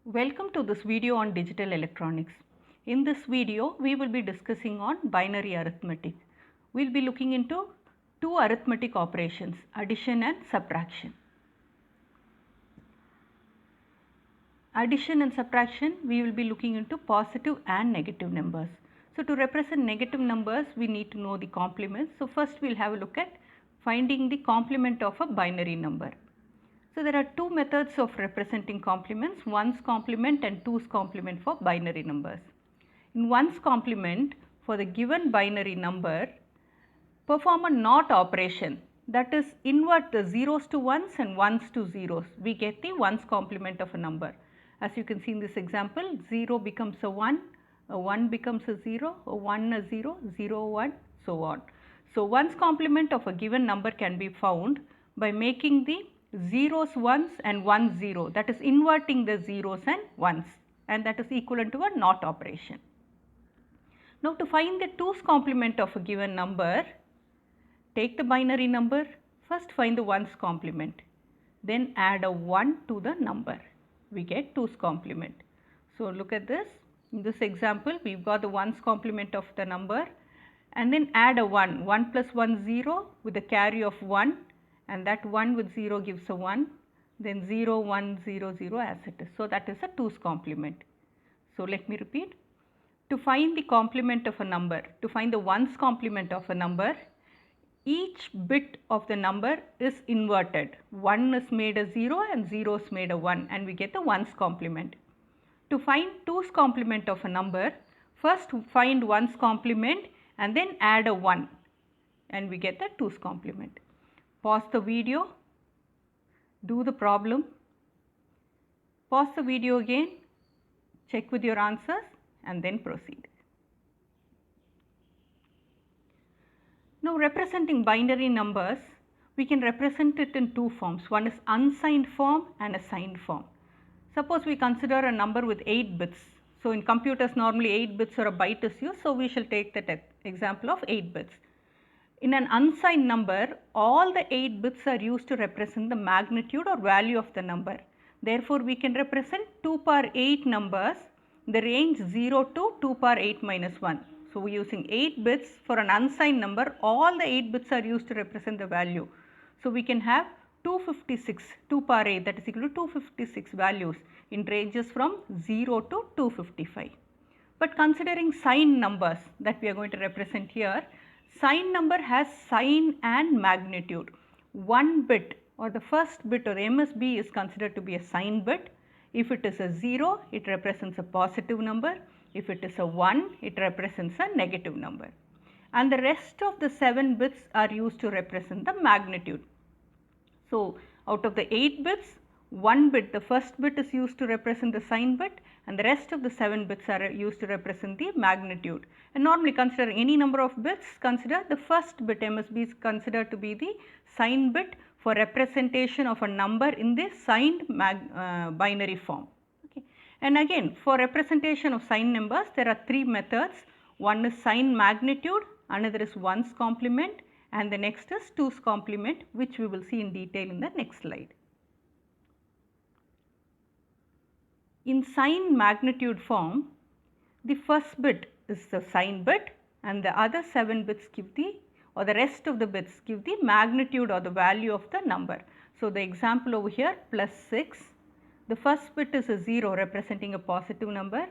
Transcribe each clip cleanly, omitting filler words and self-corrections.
Welcome to this video on digital electronics. In this video, we will be discussing on binary arithmetic. We will be looking into two arithmetic operations, addition and subtraction. Addition and subtraction, we will be looking into positive and negative numbers. So, to represent negative numbers, we need to know the complements. So, first we will have a look at finding the complement of a binary number. So, there are two methods of representing complements, ones complement and twos complement for binary numbers. In ones complement, for the given binary number, perform a NOT operation, that is invert the zeros to ones and ones to zeros. We get the ones complement of a number. As you can see in this example, 0 becomes a 1 becomes a 0, a 1 a 0, 0 1, so on. So, ones complement of a given number can be found by making the zeros ones and ones 0, that is inverting the zeros and ones, and that is equivalent to a NOT operation. Now, to find the twos complement of a given number, take the binary number, first find the ones complement, then add a 1 to the number, we get twos complement. So, look at this, in this example we have got the ones complement of the number and then add a 1, 1 plus 1 0 with a carry of 1, and that 1 with 0 gives a 1, then 0 1 0 0 as it is. So, that is a twos complement. So, let me repeat, to find the complement of a number, to find the ones complement of a number, each bit of the number is inverted, 1 is made a 0 and 0 is made a 1, and we get the ones complement. To find twos complement of a number, first find ones complement and then add a 1, and we get the twos complement. Pause the video, do the problem, pause the video again, check with your answers and then proceed. Now, representing binary numbers, we can represent it in two forms. One is unsigned form and a signed form. Suppose we consider a number with 8 bits. So, in computers normally 8 bits or a byte is used. So, we shall take that example of 8 bits. In an unsigned number, all the 8 bits are used to represent the magnitude or value of the number. Therefore, we can represent 2 power 8 numbers in the range 0 to 2 power 8 minus 1. So, we are using 8 bits for an unsigned number, all the 8 bits are used to represent the value. So, we can have 256, 2 power 8, that is equal to 256 values in ranges from 0 to 255. But considering signed numbers that we are going to represent here, signed number has sign and magnitude. One bit or the first bit or MSB is considered to be a signed bit. If it is a 0, it represents a positive number. If it is a 1, it represents a negative number. And the rest of the 7 bits are used to represent the magnitude. So, out of the 8 bits, 1 bit, the first bit is used to represent the sign bit, and the rest of the 7 bits are used to represent the magnitude. And normally consider any number of bits, consider the first bit MSB is considered to be the sign bit for representation of a number in the signed binary form. Okay. And again, for representation of signed numbers, there are 3 methods. One is sign magnitude, another is ones complement, and the next is twos complement, which we will see in detail in the next slide. In sign magnitude form, the first bit is the sign bit and the other 7 bits give the, or the rest of the bits give the magnitude or the value of the number. So, the example over here plus 6, the first bit is a 0 representing a positive number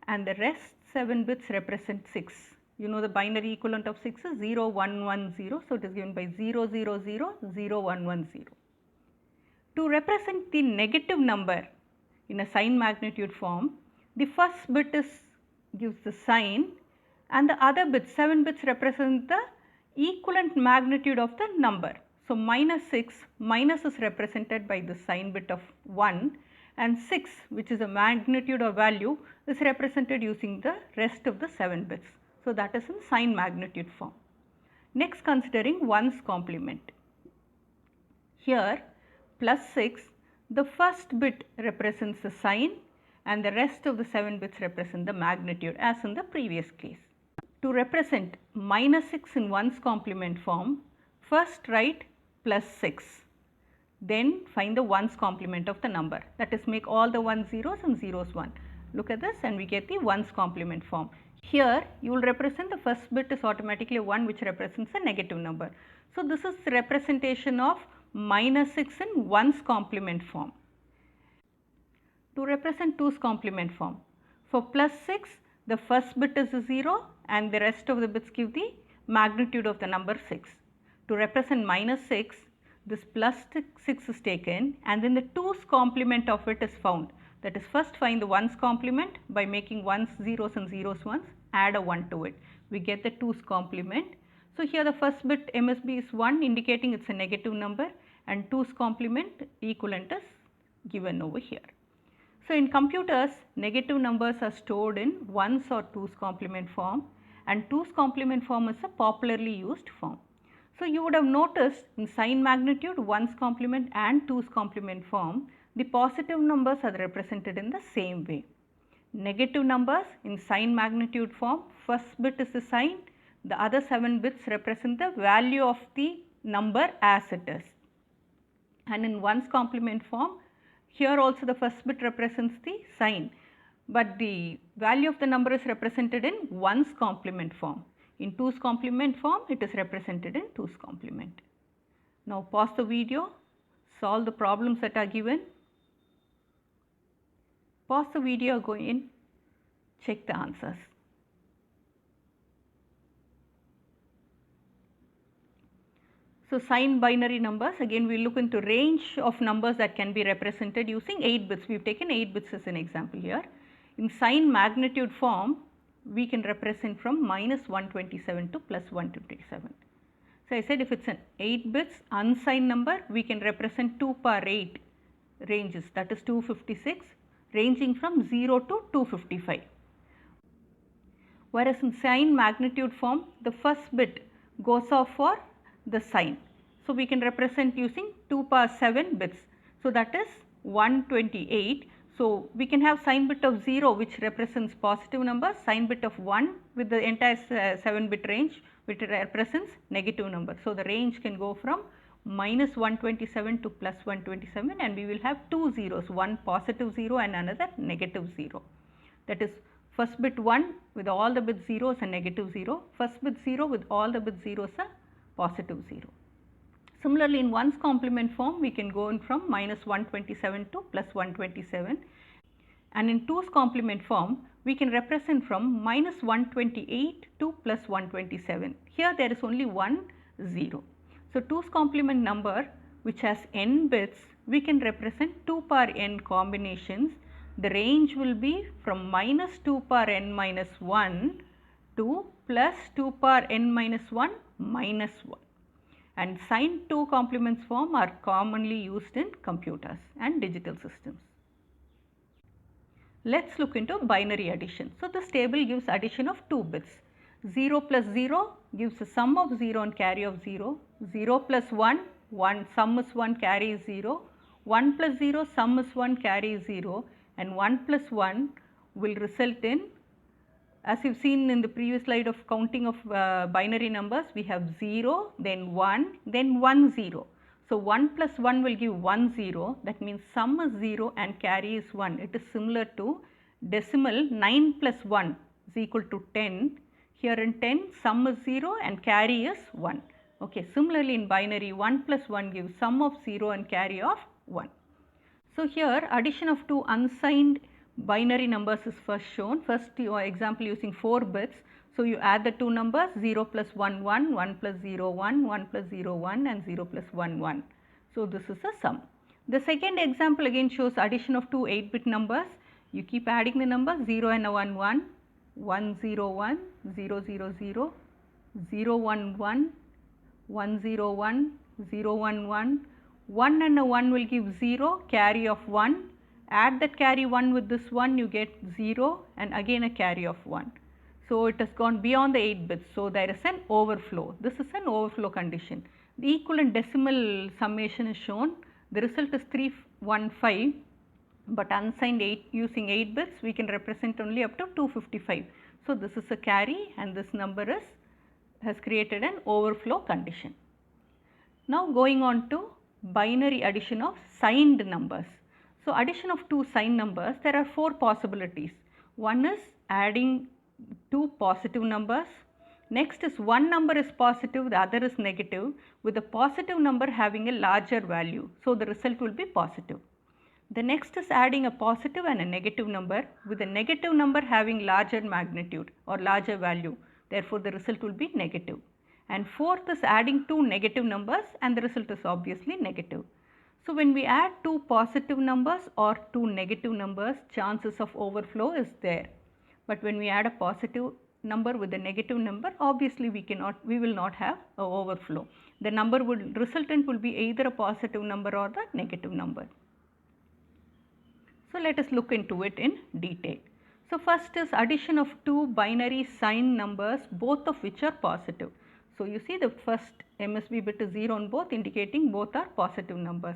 and the rest 7 bits represent 6. You know the binary equivalent of 6 is 0 1 1 0. So, it is given by 0 0 0 0 1 1 0. To represent the negative number in a sign magnitude form, the first bit gives the sign and the other bits, 7 bits represent the equivalent magnitude of the number. So, minus 6, minus is represented by the sign bit of 1 and 6, which is a magnitude or value, is represented using the rest of the 7 bits. So, that is in sign magnitude form. Next, considering ones complement. Here plus 6, the first bit represents the sign and the rest of the 7 bits represent the magnitude as in the previous case. To represent minus 6 in ones complement form, first write plus 6, then find the ones complement of the number, that is make all the ones zeros and zeros 1. Look at this and we get the ones complement form. Here you will represent the first bit is automatically 1, which represents a negative number. So this is the representation of -6 in ones complement form. To represent 2's complement form, for +6 the first bit is a 0 and the rest of the bits give the magnitude of the number 6. To represent -6, this +6 is taken and then the 2's complement of it is found. That is, first find the 1's complement by making 1's zeros and zeros 1's, add a 1 to it. We get the 2's complement. So here the first bit MSB is 1, indicating it's a negative number, and 2's complement equivalent is given over here. So in computers, negative numbers are stored in 1's or 2's complement form, and 2's complement form is a popularly used form. So you would have noticed in sign magnitude, 1's complement and 2's complement form, the positive numbers are represented in the same way. Negative numbers in sign magnitude form, first bit is the sign, the other 7 bits represent the value of the number as it is. And in 1's complement form, here also the first bit represents the sign, but the value of the number is represented in 1's complement form. In 2's complement form, it is represented in 2's complement. Now pause the video, solve the problems that are given. Pause the video, go in, check the answers. So sign binary numbers, again we look into range of numbers that can be represented using 8 bits. We have taken 8 bits as an example here. In sign magnitude form, we can represent from -127 to +127. So I said if it's an 8 bits unsigned number, we can represent 2 power 8 ranges, that is 256, ranging from 0 to 255. Whereas in sign magnitude form, the first bit goes off for the sign. So we can represent using 2 power 7 bits. So that is 128. So we can have sign bit of 0 which represents positive number, sign bit of 1 with the entire 7 bit range which represents negative number. So the range can go from -127 to +127, and we will have 2 zeros, one positive 0 and another negative 0. That is, first bit 1 with all the bits 0 is a negative 0, first bit 0 with all the bits 0 is a positive 0. Similarly, in 1's complement form, we can go in from -127 to +127, and in 2's complement form, we can represent from -128 to +127. Here there is only one 0. So 2's complement number which has n bits, we can represent 2 power n combinations. The range will be from -2 power n minus 1 to +2 power n minus 1 minus 1. And sign 2 complements form are commonly used in computers and digital systems. Let's look into binary addition. So this table gives addition of 2 bits. 0 plus 0 gives a sum of 0 and carry of 0. 0 plus 1, sum is 1, carry is 0. 1 plus 0, sum is 1, carry is 0. And 1 plus 1 will result in, as you've seen in the previous slide of counting of binary numbers, we have 0, then 1, then 1 0. So 1 plus 1 will give 1 0, that means sum is 0 and carry is 1. It is similar to decimal 9 plus 1 is equal to 10. Here in 10, sum is 0 and carry is 1. Okay, similarly in binary, 1 plus 1 gives sum of 0 and carry of 1. So here addition of two unsigned binary numbers is first shown. First your example using 4 bits. So you add the two numbers 0 plus 1 1, 1 plus 0 1, 1 plus 0 1 and 0 plus 1 1. So this is a sum. The second example again shows addition of two 8-bit numbers. You keep adding the numbers 0 and a 1 1, 1 0 1, 0 0 0, 0 1 1, 1 0 1, 0 1 1, 1 and a 1 will give 0, carry of 1. Add that carry 1 with this 1, you get 0 and again a carry of 1. So it has gone beyond the 8 bits. So there is an overflow. This is an overflow condition. The equivalent decimal summation is shown. The result is 315, but unsigned 8 using 8 bits we can represent only up to 255. So this is a carry and this number has created an overflow condition. Now going on to binary addition of signed numbers. So, addition of two signed numbers, there are four possibilities. One is adding two positive numbers. Next is one number is positive, the other is negative, with the positive number having a larger value. So, the result will be positive. The next is adding a positive and a negative number, with the negative number having larger magnitude or larger value. Therefore, the result will be negative. And fourth is adding two negative numbers, and the result is obviously negative. So, when we add two positive numbers or two negative numbers, chances of overflow is there. But when we add a positive number with a negative number, obviously we will not have a overflow. The resultant will be either a positive number or the negative number. So, let us look into it in detail. So, first is addition of two binary signed numbers, both of which are positive. So, you see the first MSB bit is 0 on both, indicating both are positive numbers.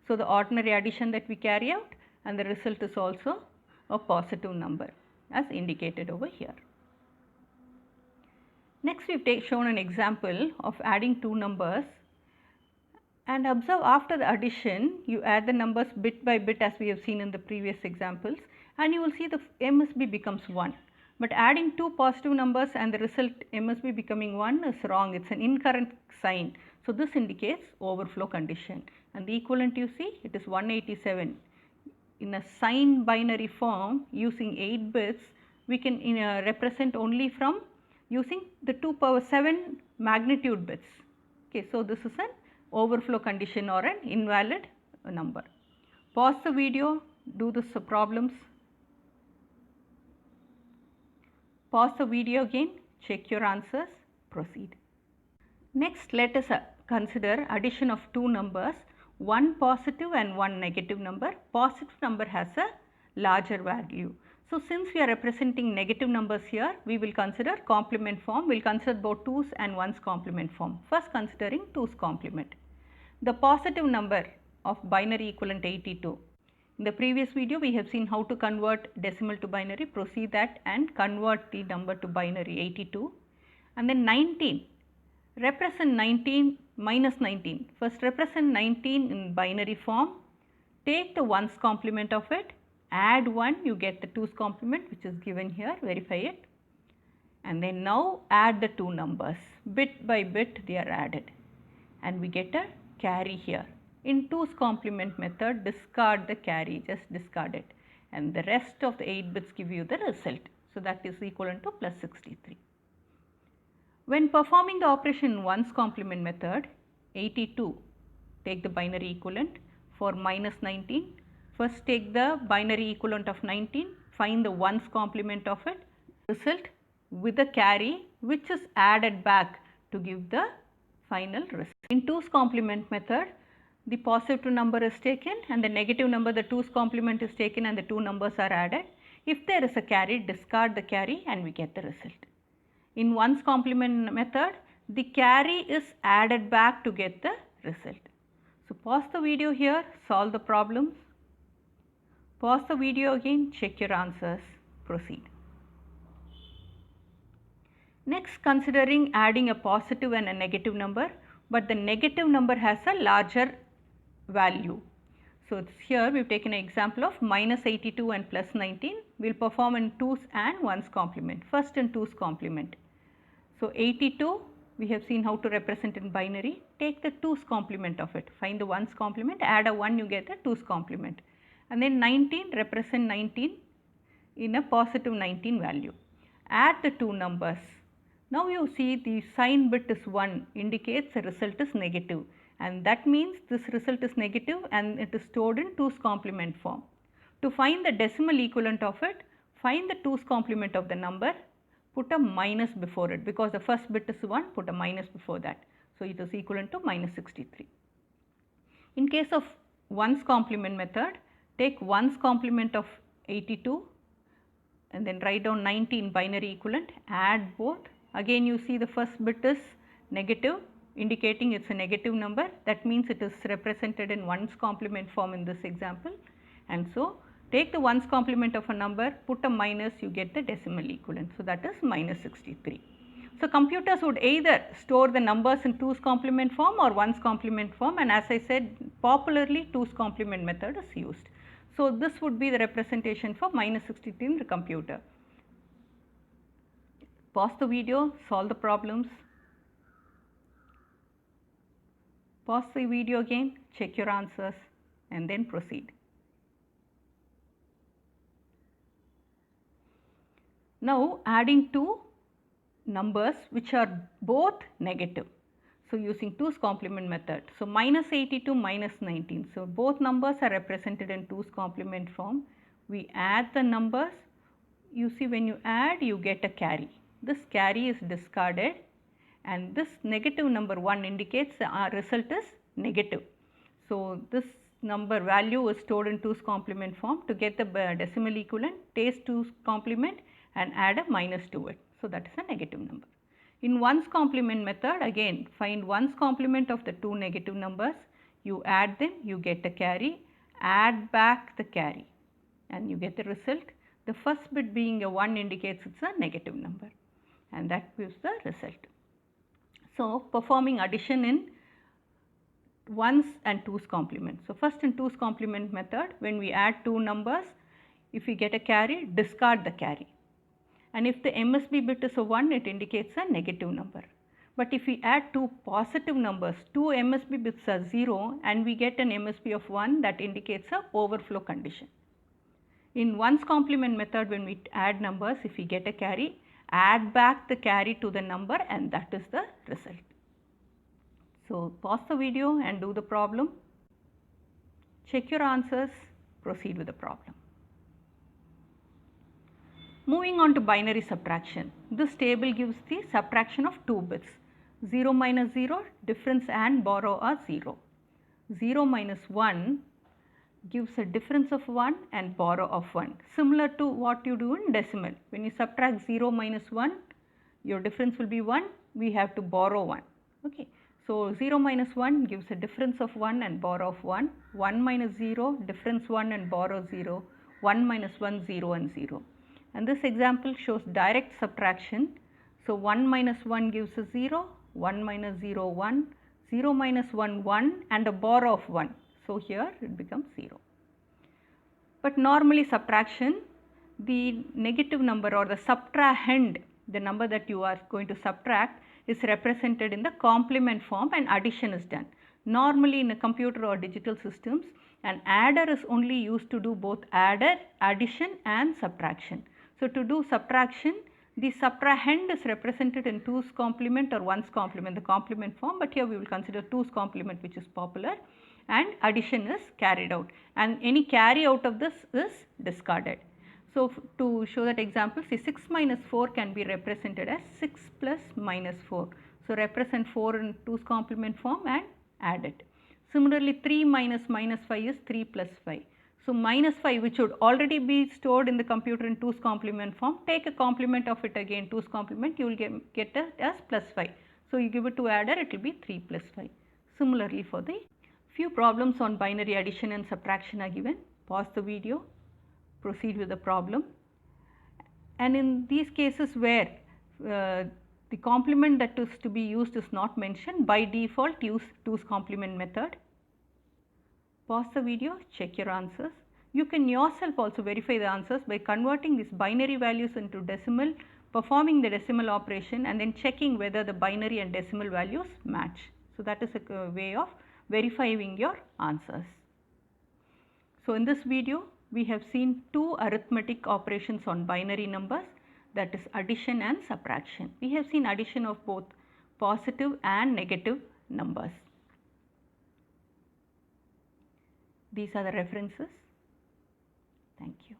So, the ordinary addition that we carry out, and the result is also a positive number as indicated over here. Next, we have shown an example of adding two numbers, and observe after the addition you add the numbers bit by bit as we have seen in the previous examples, and you will see the MSB becomes 1. But adding two positive numbers and the result MSB becoming 1 is wrong, it is an incorrect sign. So, this indicates overflow condition, and the equivalent you see, it is 187. In a signed binary form using 8 bits, we can represent only from using the 2 power 7 magnitude bits. Okay, so, this is an overflow condition or an invalid number. Pause the video, do this problems. Pause the video again, check your answers, proceed. Next, let us consider addition of two numbers, one positive and one negative number. Positive number has a larger value. So, since we are representing negative numbers here, we will consider complement form. We will consider both 2's and 1's complement form. First, considering 2's complement. The positive number of binary equivalent 82. In the previous video, we have seen how to convert decimal to binary. Proceed that and convert the number to binary 82. And then 19. Represent 19 minus 19. First, represent 19 in binary form. Take the 1's complement of it. Add 1, you get the 2's complement, which is given here. Verify it. And then now add the two numbers. Bit by bit they are added. And we get a carry here. In 2's complement method, discard the carry, just discard it, and the rest of the 8 bits give you the result. So, that is equivalent to plus 63. When performing the operation in 1's complement method, 82, take the binary equivalent for minus 19. First, take the binary equivalent of 19, find the 1's complement of it, result with the carry which is added back to give the final result. In 2's complement method, the positive number is taken and the negative number, the 2's complement is taken, and the two numbers are added. If there is a carry, discard the carry and we get the result. In 1's complement method, the carry is added back to get the result. So, pause the video here, solve the problems. Pause the video again, check your answers, proceed. Next, considering adding a positive and a negative number, but the negative number has a larger value. So, here we have taken an example of minus 82 and plus 19. We will perform in 2's and 1's complement. First in 2's complement. So, 82 we have seen how to represent in binary. Take the 2's complement of it. Find the 1's complement, add a 1, you get a 2's complement. And then 19, represent 19 in a positive 19 value. Add the two numbers. Now, you see the sign bit is 1, indicates the result is negative, and that means this result is negative and it is stored in 2's complement form. To find the decimal equivalent of it, find the 2's complement of the number, put a minus before it, because the first bit is 1, put a minus before that. So, it is equivalent to minus 63. In case of 1's complement method, take 1's complement of 82 and then write down 19 binary equivalent, add both. Again, you see the first bit is negative, indicating it is a negative number. That means it is represented in 1's complement form in this example. And so, take the 1's complement of a number, put a minus, you get the decimal equivalent. So, that is minus 63. So, computers would either store the numbers in 2's complement form or 1's complement form, and as I said, popularly 2's complement method is used. So, this would be the representation for minus 62 in the computer. Pause the video, solve the problems. Pause the video again, check your answers, and then proceed. Now, adding two numbers which are both negative. So, using 2's complement method. So, minus 82 minus 19. So, both numbers are represented in 2's complement form. We add the numbers. You see, when you add, you get a carry. This carry is discarded, and this negative number 1 indicates our result is negative. So, this number value is stored in 2's complement form. To get the decimal equivalent, take 2's complement and add a minus to it. So, that is a negative number. In 1's complement method, again find 1's complement of the two negative numbers, you add them, you get a carry, add back the carry, and you get the result. The first bit being a 1 indicates it is a negative number, and that gives the result. So, performing addition in 1's and 2's complement. So, first in 2's complement method, when we add two numbers, if we get a carry, discard the carry. And if the MSB bit is a 1, it indicates a negative number. But if we add two positive numbers, two MSB bits are 0 and we get an MSB of 1, that indicates a overflow condition. In 1's complement method, when we add numbers, if we get a carry, add back the carry to the number, and that is the result. So, pause the video and do the problem. Check your answers, proceed with the problem. Moving on to binary subtraction. This table gives the subtraction of two bits. 0 minus 0, difference and borrow are 0. 0 minus 1 gives a difference of 1 and borrow of 1. Similar to what you do in decimal. When you subtract 0 minus 1, your difference will be 1, we have to borrow 1. Okay. So, 0 minus 1 gives a difference of 1 and borrow of 1. 1 minus 0, difference 1 and borrow 0. 1 minus 1, 0 and 0. And this example shows direct subtraction. So, 1 minus 1 gives a 0, 1 minus 0, 1, 0 minus 1, 1 and a borrow of 1. So, here it becomes 0. But normally subtraction, the negative number or the subtrahend, the number that you are going to subtract, is represented in the complement form and addition is done. Normally in a computer or digital systems, an adder is only used to do both addition and subtraction. So, to do subtraction, the subtrahend is represented in 2's complement or 1's complement, the complement form, but here we will consider 2's complement, which is popular, and addition is carried out, and any carry out of this is discarded. So, to show that example, see 6 minus 4 can be represented as 6 plus minus 4. So, represent 4 in 2's complement form and add it. Similarly, 3 minus minus 5 is 3 plus 5. So, minus 5, which would already be stored in the computer in 2's complement form, take a complement of it again, 2's complement, you will get it as plus 5. So, you give it to adder, it will be 3 plus 5. Similarly, for the few problems on binary addition and subtraction are given. Pause the video, proceed with the problem. And in these cases where the complement that is to be used is not mentioned, by default use 2's complement method. Pause the video, check your answers. You can yourself also verify the answers by converting these binary values into decimal, performing the decimal operation and then checking whether the binary and decimal values match. So, that is a way of verifying your answers. So, in this video we have seen two arithmetic operations on binary numbers, that is addition and subtraction. We have seen addition of both positive and negative numbers. These are the references.